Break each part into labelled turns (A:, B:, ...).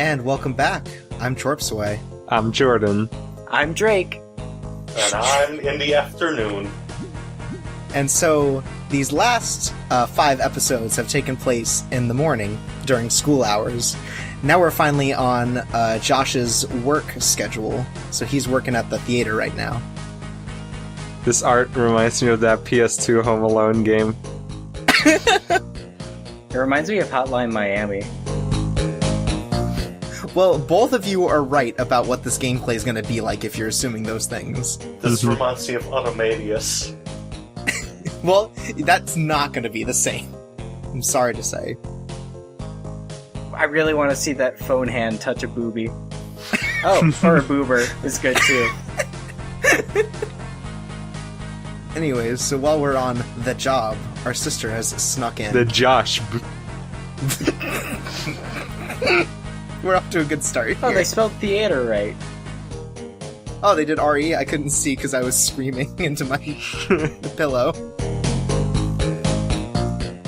A: And welcome back. I'm Chorpsway.
B: I'm Jordan.
C: I'm Drake.
D: And I'm in the afternoon.
A: And so, these last 5 episodes have taken place in the morning, during school hours. Now we're finally on Josh's work schedule, so he's working at the theater right now.
B: This art reminds me of that PS2 Home Alone game.
C: It reminds me of Hotline Miami.
A: Well, both of you are right about what this gameplay is going to be like if you're assuming those things.
D: This reminds me of Automatus.
A: Well, that's not going to be the same. I'm sorry to say.
C: I really want to see that phone hand touch a boobie. Oh, or a boober is good too.
A: Anyways, so while we're on the job, our sister has snuck in.
B: The Josh.
A: We're off to a good start here.
C: Oh, they spelled theater right.
A: Oh, they did RE? I couldn't see because I was screaming into my pillow.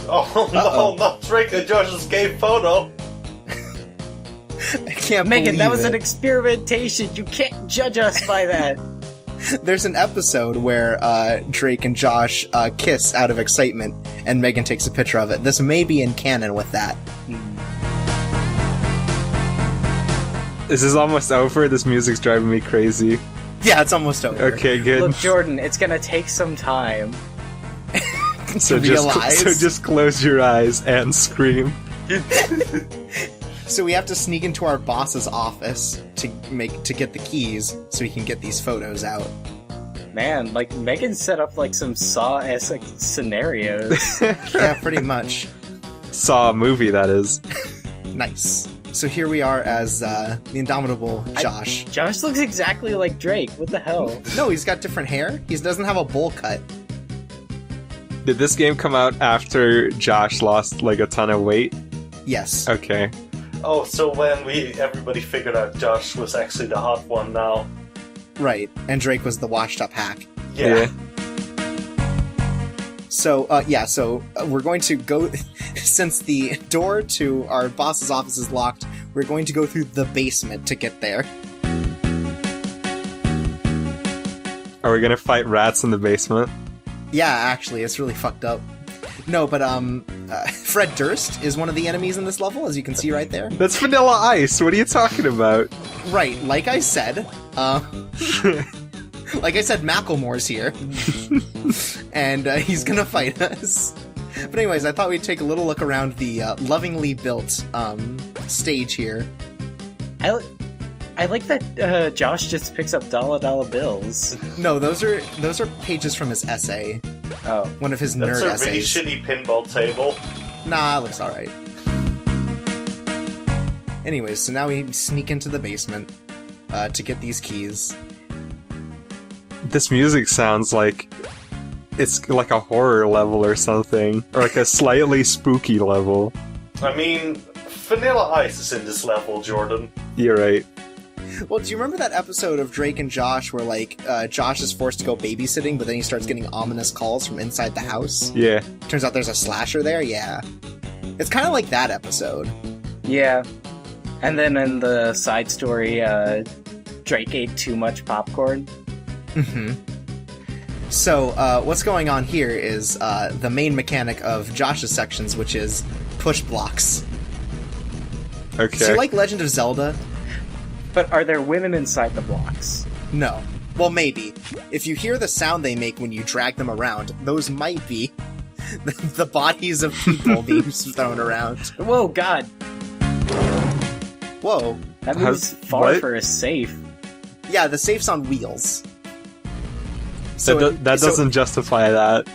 D: Oh no, not Drake and Josh's gay photo!
A: I can't
C: Megan,
A: believe
C: that was
A: it.
C: an experimentation. You can't judge us by that.
A: There's an episode where Drake and Josh kiss out of excitement, and Megan takes a picture of it. This may be in canon with that.
B: This is almost over. This music's driving me crazy.
A: Yeah, it's almost over.
B: Okay, good.
C: Look, Jordan, it's gonna take some time.
B: So
A: realize.
B: just close your eyes and scream.
A: So we have to sneak into our boss's office to get the keys so we can get these photos out.
C: Man, like, Megan set up, like, some Saw-esque scenarios.
A: Yeah, pretty much.
B: Saw a movie, that is.
A: Nice. So here we are as the indomitable Josh.
C: Josh looks exactly like Drake. What the hell?
A: No, he's got different hair. He doesn't have a bowl cut.
B: Did this game come out after Josh lost, like, a ton of weight?
A: Yes.
B: Okay.
D: Oh, so when everybody figured out Josh was actually the hot one now.
A: Right. And Drake was the washed up hack.
D: Yeah.
A: So, we're going to go, since the door to our boss's office is locked, we're going to go through the basement to get there.
B: Are we gonna fight rats in the basement?
A: Yeah, actually, it's really fucked up. No, but, Fred Durst is one of the enemies in this level, as you can see right there.
B: That's Vanilla Ice, what are you talking about?
A: Right, like I said, Macklemore's here. And, he's gonna fight us. But anyways, I thought we'd take a little look around the, lovingly built, stage here.
C: I like that Josh just picks up dollar bills.
A: No, those are pages from his essay.
C: Oh.
A: One of his
D: That's
A: nerd
D: a really
A: essays.
D: shitty pinball table.
A: Nah, it looks alright. Anyways, so now we sneak into the basement to get these keys.
B: This music sounds like it's like a horror level or something. Or like a slightly spooky level.
D: I mean, Vanilla Ice is in this level, Jordan.
B: You're right.
A: Well, do you remember that episode of Drake and Josh where, like, Josh is forced to go babysitting, but then he starts getting ominous calls from inside the house?
B: Yeah.
A: Turns out there's a slasher there? Yeah. It's kind of like that episode.
C: Yeah. And then in the side story, Drake ate too much popcorn.
A: Mm-hmm. So, what's going on here is the main mechanic of Josh's sections, which is push blocks.
B: Okay.
A: So you like Legend of Zelda?
C: But are there women inside the blocks?
A: No. Well, maybe. If you hear the sound they make when you drag them around, those might be the bodies of people being thrown around.
C: Whoa, God.
A: Whoa.
C: That moves far
B: what?
C: for a safe.
A: Yeah, the safe's on wheels.
B: That doesn't justify that.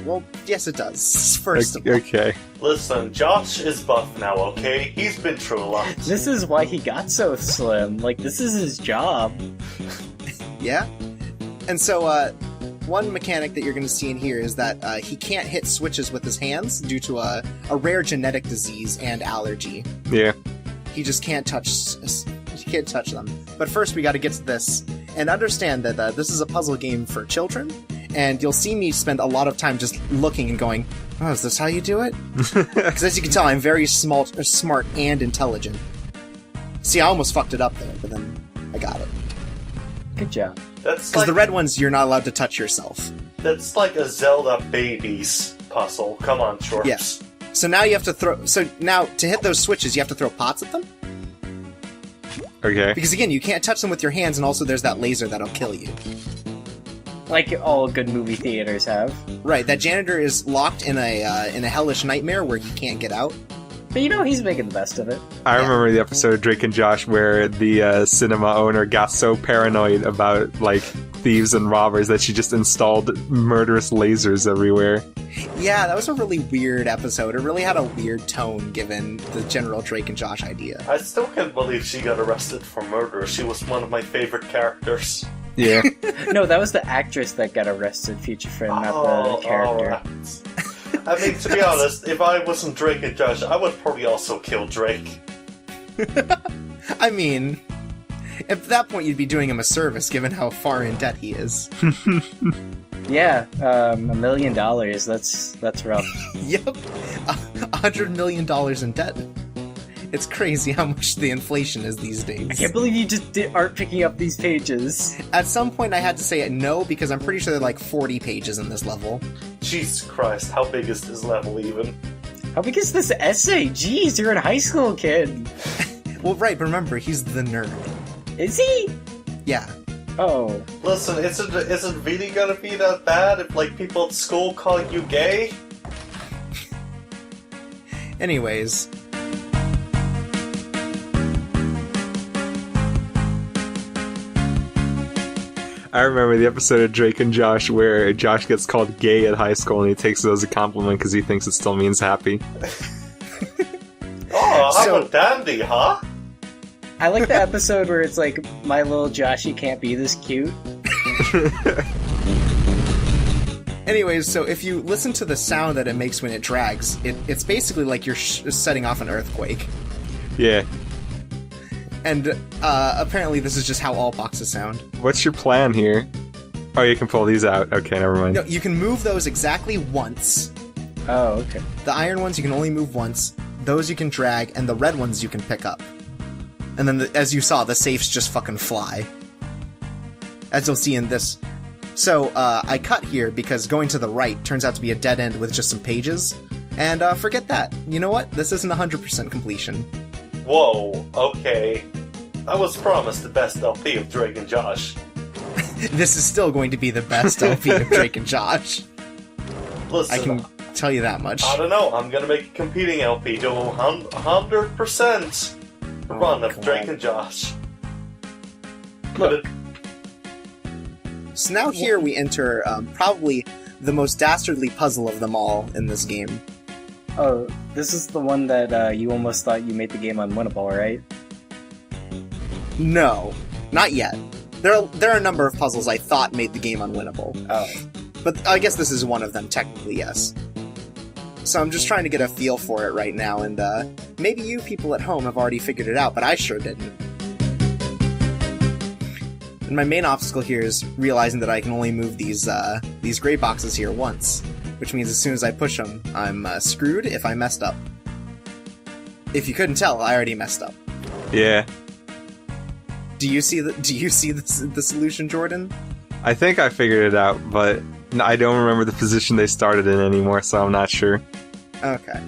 A: Well, yes it does. First of all.
B: Okay.
D: Listen, Josh is buff now, okay? He's been through a lot.
C: This is why he got so slim. Like, this is his job.
A: Yeah? And so, one mechanic that you're going to see in here is that he can't hit switches with his hands due to a rare genetic disease and allergy.
B: Yeah.
A: He just can't touch them. But first we got to get to this and understand that this is a puzzle game for children, and you'll see me spend a lot of time just looking and going, oh, is this how you do it? Because as you can tell, I'm very smart and intelligent. See, I almost fucked it up there, but then I got it.
C: Good job.
D: That's
A: Because
D: like
A: the red ones, you're not allowed to touch yourself.
D: that's like a Zelda babies puzzle. Come on, Shorps.
A: Yes. So now you have to throw... So now, to hit those switches, you have to throw pots at them?
B: Okay.
A: Because again, you can't touch them with your hands, and also there's that laser that'll kill you.
C: Like all good movie theaters have.
A: Right, that janitor is locked in a hellish nightmare where he can't get out.
C: But he's making the best of it.
B: I remember the episode of Drake and Josh where the cinema owner got so paranoid about, like, thieves and robbers that she just installed murderous lasers everywhere.
A: Yeah, that was a really weird episode. It really had a weird tone given the general Drake and Josh idea.
D: I still can't believe she got arrested for murder. She was one of my favorite characters.
B: Yeah.
C: No, that was the actress that got arrested, Future Friend, not the character.
D: I mean, to be honest, if I wasn't Drake and Josh, I would probably also kill Drake.
A: I mean, at that point you'd be doing him a service given how far in debt he is.
C: Yeah, $1 million. That's rough.
A: Yep. $100 million in debt. It's crazy how much the inflation is these days.
C: I can't believe you just aren't picking up these pages.
A: At some point I had to say no because I'm pretty sure there are like 40 pages in this level.
D: Jesus Christ, how big is this level even?
C: How big is this essay? Jeez, you're in high school, kid.
A: Well, right, but remember, he's the nerd.
C: Is he?
A: Yeah.
C: Oh.
D: Listen, is it really gonna be that bad if, like, people at school call you gay?
A: Anyways.
B: I remember the episode of Drake and Josh where Josh gets called gay at high school and he takes it as a compliment because he thinks it still means happy.
D: Oh, I'm
A: So-
D: a dandy, huh?
C: I like the episode where it's like, my little Joshy can't be this cute.
A: Anyways, so if you listen to the sound that it makes when it drags, it's basically like you're setting off an earthquake.
B: Yeah.
A: And apparently this is just how all boxes sound.
B: What's your plan here? Oh, you can pull these out. Okay, never mind.
A: No, you can move those exactly once.
C: Oh, okay.
A: The iron ones you can only move once. Those you can drag, and the red ones you can pick up. And then, as you saw, the safes just fucking fly. As you'll see in this. So, I cut here because going to the right turns out to be a dead end with just some pages. And forget that. You know what? This isn't 100% completion.
D: Whoa, okay. I was promised the best LP of Drake and Josh.
A: This is still going to be the best LP of Drake and Josh.
D: Listen,
A: I can tell you that much.
D: I don't know, I'm gonna make a competing LP to 100% run of
A: come
D: Drake
A: on.
D: and Josh.
C: Look.
A: So now here we enter probably the most dastardly puzzle of them all in this game.
C: Oh, this is the one that you almost thought you made the game unwinnable, right?
A: No, not yet. There are a number of puzzles I thought made the game unwinnable.
C: Oh.
A: But I guess this is one of them, technically, yes. So I'm just trying to get a feel for it right now, and maybe you people at home have already figured it out, but I sure didn't. And my main obstacle here is realizing that I can only move these gray boxes here once, which means as soon as I push them, I'm screwed if I messed up. If you couldn't tell, I already messed up.
B: Yeah.
A: Do you see the solution, Jordan?
B: I think I figured it out, but I don't remember the position they started in anymore, so I'm not sure.
A: Okay.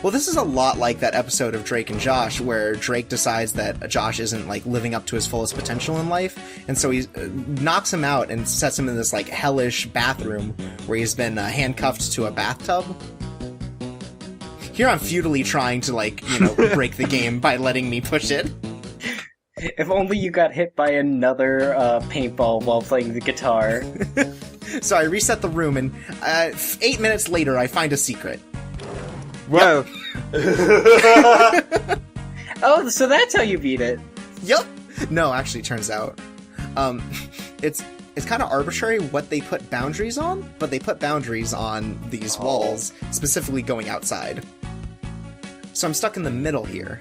A: Well, this is a lot like that episode of Drake and Josh, where Drake decides that Josh isn't, like, living up to his fullest potential in life, and so he knocks him out and sets him in this, like, hellish bathroom where he's been handcuffed to a bathtub. Here I'm futilely trying to, like, break the game by letting me push it.
C: If only you got hit by another paintball while playing the guitar.
A: So I reset the room, and 8 minutes later I find a secret.
B: Well,
C: Oh, so that's how you beat it.
A: Yup. No, actually, turns out, it's kind of arbitrary what they put boundaries on, but they put boundaries on these walls, specifically going outside. So I'm stuck in the middle here.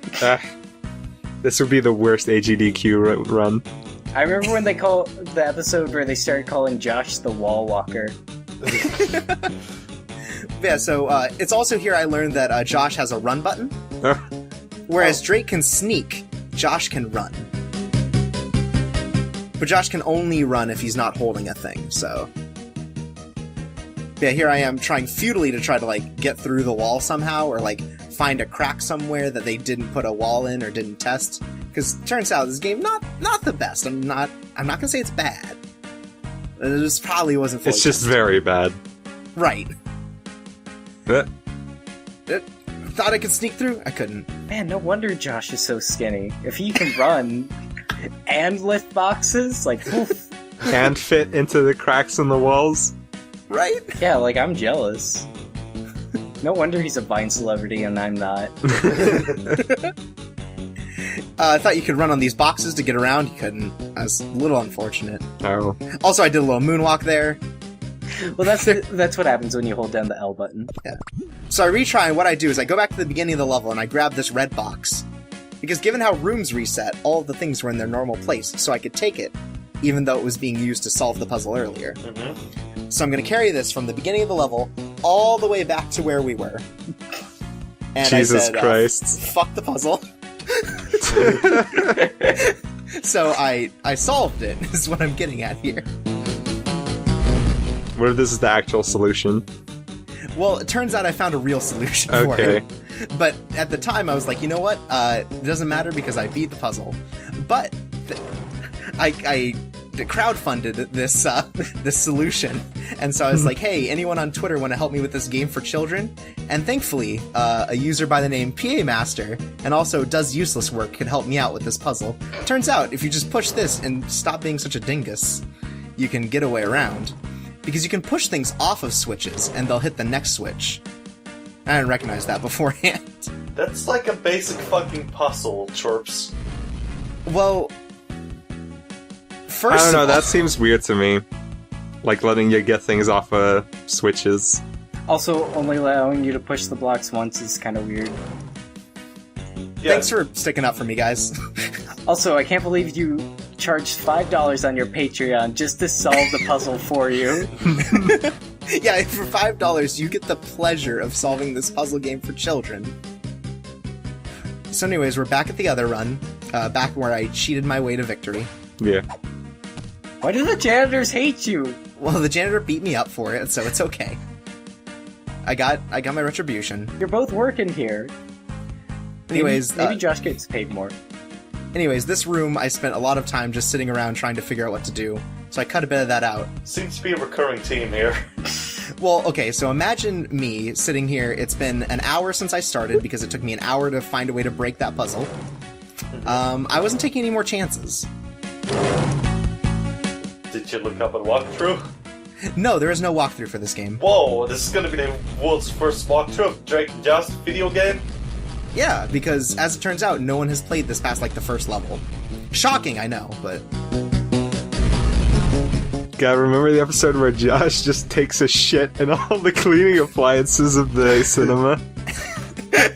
B: this would be the worst AGDQ run.
C: I remember when they call the episode where they started calling Josh the wall walker.
A: Yeah, so it's also here I learned that Josh has a run button, whereas Drake can sneak, Josh can run. But Josh can only run if he's not holding a thing, so... Yeah, here I am trying futilely to try to, like, get through the wall somehow, or, like, find a crack somewhere that they didn't put a wall in or didn't test. Because turns out this game, not the best. I'm not gonna say it's bad. It just probably wasn't fully
B: It's just
A: tested.
B: very bad.
A: Right.
B: Uh,
A: Thought I could sneak through? I couldn't.
C: Man, no wonder Josh is so skinny. If he can run and lift boxes, like, oof.
B: and fit into the cracks in the walls.
A: Right?
C: Yeah, like, I'm jealous. No wonder he's a Vine celebrity and I'm not.
A: I thought you could run on these boxes to get around. You couldn't. That's a little unfortunate.
B: Oh.
A: Also, I did a little moonwalk there.
C: Well, that's what happens when you hold down the L button.
A: Yeah. So I retry, and what I do is I go back to the beginning of the level and I grab this red box. Because given how rooms reset, all of the things were in their normal place, so I could take it, even though it was being used to solve the puzzle earlier.
D: Mm-hmm.
A: So I'm going to carry this from the beginning of the level all the way back to where we were. And
B: Jesus
A: I said,
B: Christ.
A: fuck the puzzle. So I solved it, is what I'm getting at here.
B: What if this is the actual solution?
A: Well, it turns out I found a real solution for
B: Okay.
A: it. But at the time, I was like, you know what? It doesn't matter because I beat the puzzle. But I crowdfunded this this solution, and so I was like, hey, anyone on Twitter want to help me with this game for children? And thankfully, a user by the name PA Master, and also does useless work, could help me out with this puzzle. Turns out, if you just push this and stop being such a dingus, you can get a way around. Because you can push things off of switches, and they'll hit the next switch. I didn't recognize that beforehand.
D: That's like a basic fucking puzzle, Chirps.
A: Well, first
B: I don't know,
A: of all,
B: that seems weird to me. Like letting you get things off of switches.
C: Also, only allowing you to push the blocks once is kind of weird.
D: Yeah.
A: Thanks for sticking up for me, guys.
C: Also, I can't believe you charged $5 on your Patreon just to solve the puzzle for you.
A: Yeah, for $5, you get the pleasure of solving this puzzle game for children. So anyways, we're back at the other run, back where I cheated my way to victory.
B: Yeah.
C: Why do the janitors hate you?
A: Well, the janitor beat me up for it, so it's okay. I got my retribution.
C: You're both working here.
A: Anyways,
C: maybe Josh gets paid more.
A: Anyways, this room, I spent a lot of time just sitting around trying to figure out what to do, so I cut a bit of that out.
D: Seems to be a recurring theme here.
A: Well, okay, so imagine me sitting here. It's been an hour since I started, because it took me an hour to find a way to break that puzzle. I wasn't taking any more chances.
D: Did you look up a walkthrough?
A: No, there is no walkthrough for this game.
D: Whoa, this is gonna be the world's first walkthrough of Drake and Josh video game?
A: Yeah, because as it turns out, no one has played this past, like, the first level. Shocking, I know, but...
B: God, remember the episode where Josh just takes a shit in all the cleaning appliances of the cinema?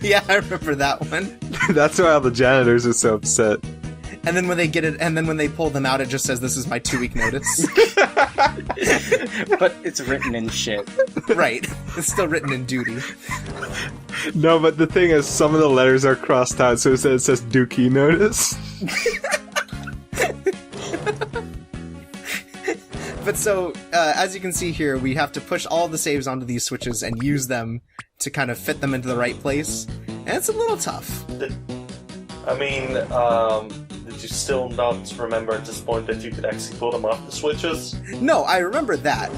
A: Yeah, I remember that one.
B: That's why all the janitors are so upset.
A: And then when they get it, and then when they pull them out, it just says, this is my 2-week notice.
C: But it's written in shit.
A: Right. It's still written in duty.
B: No, but the thing is, some of the letters are crossed out, so it says Dookie notice.
A: But so, as you can see here, we have to push all the saves onto these switches and use them to kind of fit them into the right place. And it's a little tough.
D: Did you still not remember at this point that you could actually pull them off the switches?
A: No, I remember that.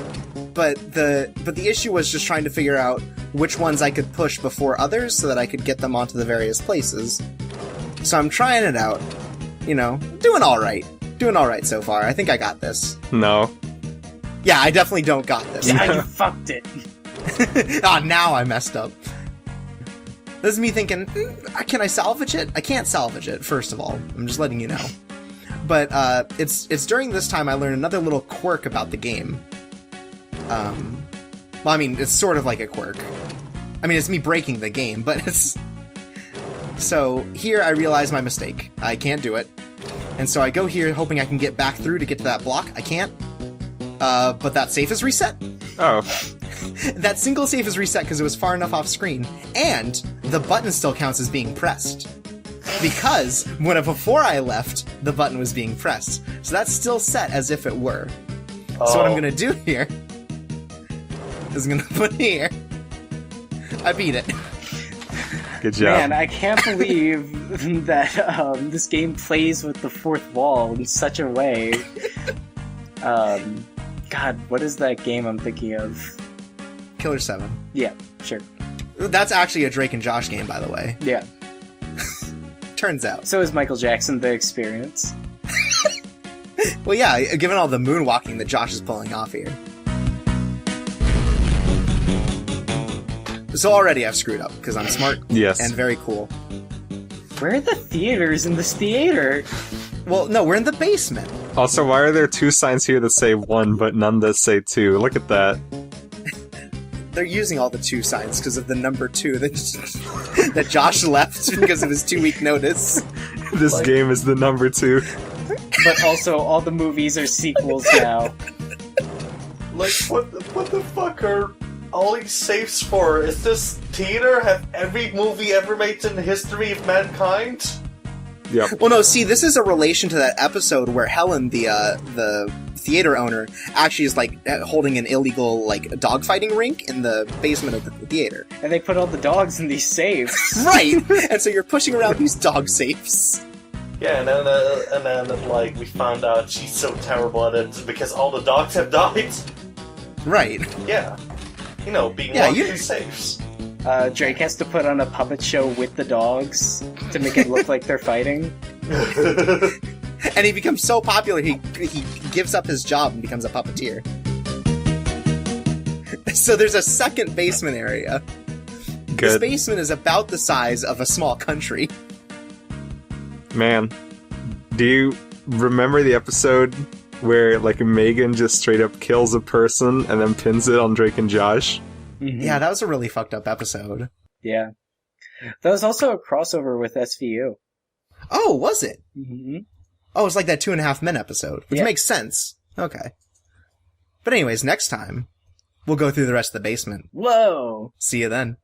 A: But the issue was just trying to figure out which ones I could push before others so that I could get them onto the various places. So I'm trying it out. You know, doing alright. Doing alright so far. I think I got this.
B: No.
A: Yeah, I definitely don't got this.
C: Yeah, you fucked it.
A: Ah, now I messed up. This is me thinking, can I salvage it? I can't salvage it, first of all. I'm just letting you know. But it's during this time I learned another little quirk about the game. Well, I mean, it's sort of like a quirk. I mean, it's me breaking the game, but it's... So, here I realize my mistake. I can't do it. And so I go here hoping I can get back through to get to that block. I can't. But that safe is reset.
B: Oh.
A: That single save is reset because it was far enough off screen, and the button still counts as being pressed. because before I left, the button was being pressed. So that's still set as if it were. So what I'm gonna do here is I'm gonna put here. I beat it.
B: Good job.
C: Man, I can't believe that this game plays with the fourth wall in such a way. God, what is that game I'm thinking of?
A: Killer 7.
C: Yeah, sure.
A: That's actually a Drake and Josh game, by the way.
C: Yeah.
A: Turns out.
C: So is Michael Jackson The Experience.
A: Well, yeah, given all the moonwalking that Josh is pulling off here. So already I've screwed up, because I'm smart
B: Yes.
A: and very cool.
C: Where are the theaters in this theater?
A: Well, no, we're in the basement.
B: Also, why are there 2 signs here that say 1, but none that say 2? Look at that.
A: They're using all the 2 signs because of the number 2 that Josh left because of his 2-week notice.
B: This game is the number 2.
C: But also, all the movies are sequels now.
D: Like, what the fuck are all these safes for? Is this theater have every movie ever made in the history of mankind?
B: Yep.
A: Well, no, see, this is a relation to that episode where Helen, the theater owner, actually is, like, holding an illegal, like, dogfighting rink in the basement of the theater.
C: And they put all the dogs in these safes.
A: Right! And so you're pushing around these dog safes.
D: Yeah, and then like we found out she's so terrible at it because all the dogs have died.
A: Right.
D: Yeah, being
A: Yeah,
D: locked
A: you-
D: in safes.
C: Drake has to put on a puppet show with the dogs to make it look like they're fighting.
A: And he becomes so popular, he gives up his job and becomes a puppeteer. So there's a second basement area. This
B: Good.
A: basement is about the size of a small country.
B: Man, do you remember the episode where, like, Megan just straight up kills a person and then pins it on Drake and Josh?
C: Mhm.
A: Yeah, that was a really fucked up episode.
C: Yeah. That was also a crossover with SVU.
A: Oh, was it?
C: Mm-hmm.
A: Oh, it's like that 2.5 Men episode, which
C: Yeah.
A: makes sense. Okay. But anyways, next time, we'll go through the rest of the basement.
C: Whoa!
A: See you then.